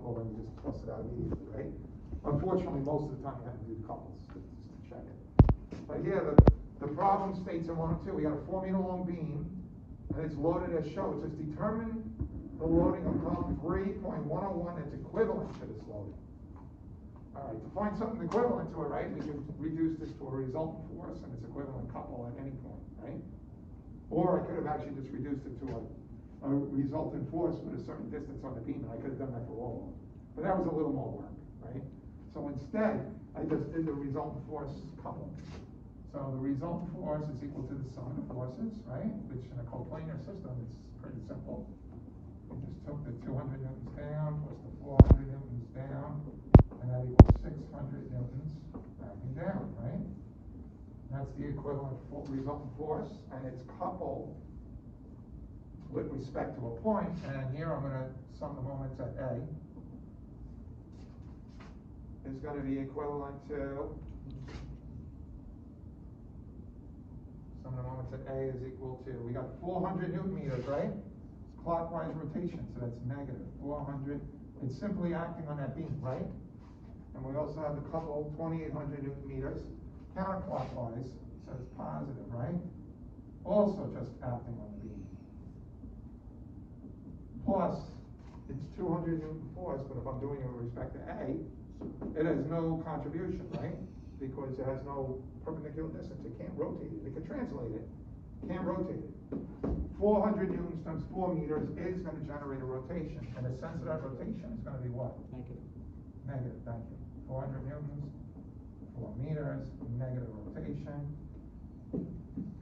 simple and you just toss it out immediately, right? Unfortunately, most of the time you have to do the couples just to check it. But here, the problem states in 102, we got a 4 meter long beam, and it's loaded as shown. It says determine the loading of column 3.101 that's equivalent to this loading. All right, to find something equivalent to it, right, we can reduce this to a resultant force and its equivalent couple at any point, right? Or I could have actually just reduced it to a resultant force with a certain distance on the beam, and I could have done that for all of them. But that was a little more work, right? So instead, I just did the resultant force couple. So the resultant force is equal to the sum of the forces, right? Which in a coplanar system, it's pretty simple. We just took the 200 newtons down plus the 400 newtons down, and that equals 600 newtons backing down, right? That's the equivalent resultant force, and it's coupled with respect to a point. And here I'm going to sum the moments at A. Is going to be equivalent to, sum of the moments at A is equal to, we got 400 newton meters, right? It's clockwise rotation, so that's negative 400. It's simply acting on that beam, right? And we also have the couple 2,800 newton meters counterclockwise, so it's positive, right? Also just acting on the beam. Plus, it's 200 newton force, but if I'm doing it with respect to A, it has no contribution, right? Because it has no perpendicular distance. It can't rotate it. It can translate it. Can't rotate it. 400 newtons times 4 meters is going to generate a rotation. And the sense of that rotation is going to be what? Negative. Negative, thank you. 400 newtons, 4 meters, negative rotation.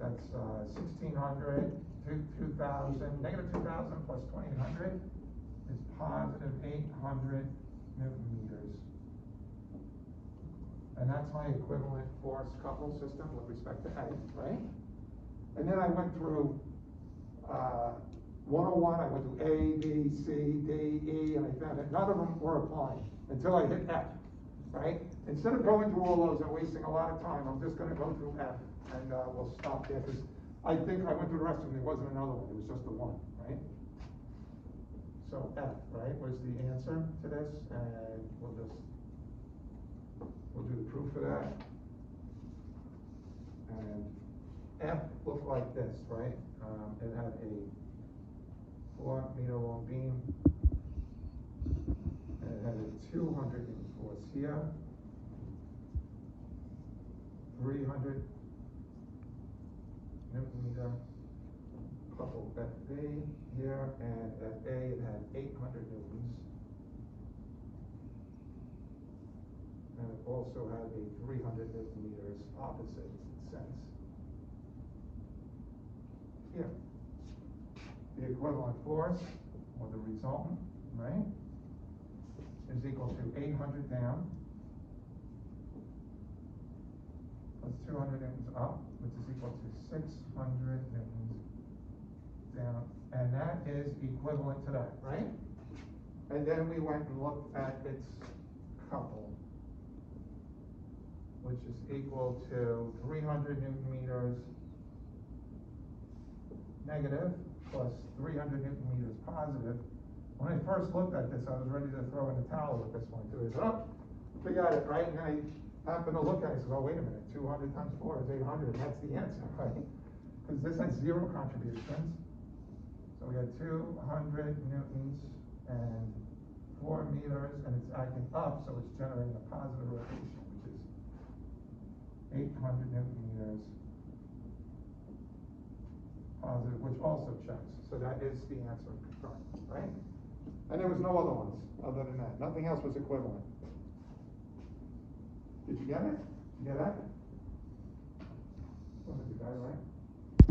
That's 1,600 to 2,000. Negative 2,000 plus 2,800 is positive 800 newton meters. And that's my equivalent force couple system with respect to A, right? And then I went through 101, I went through A, B, C, D, E, and I found that none of them were applying until I hit F, right? Instead of going through all those and wasting a lot of time, I'm just gonna go through F, and we'll stop there, because I think I went through the rest of them, there wasn't another one, it was just the one, right? So F, right, was the answer to this, and we'll do the proof for that. And F looked like this, right? It had a 4 meter long beam, and it had a 200 newton force here, 300 newton meter coupled at B here, and at A it had 800 newtons. And it also had a 300 newton meters opposite sense. Here. The equivalent force, or the resultant, right, is equal to 800 down plus 200 newtons up, which is equal to 600 newtons down. And that is equivalent to that, right? And then we went and looked at its couple, which is equal to 300 newton meters negative plus 300 newton meters positive. When I first looked at this, I was ready to throw in the towel at this point. It was, oh, forget it, right? And then I happened to look at it and said, oh, wait a minute, 200 times 4 is 800, and that's the answer, right? Because this has 0 contributions. So we had 200 newtons and 4 meters, and it's acting up, so it's generating a positive rotation, which is 800 newton meters positive, which also checks. So that is the answer, right? And there was no other ones other than that. Nothing else was equivalent. Did you get it? Did you get that? Wasn't you guys, right?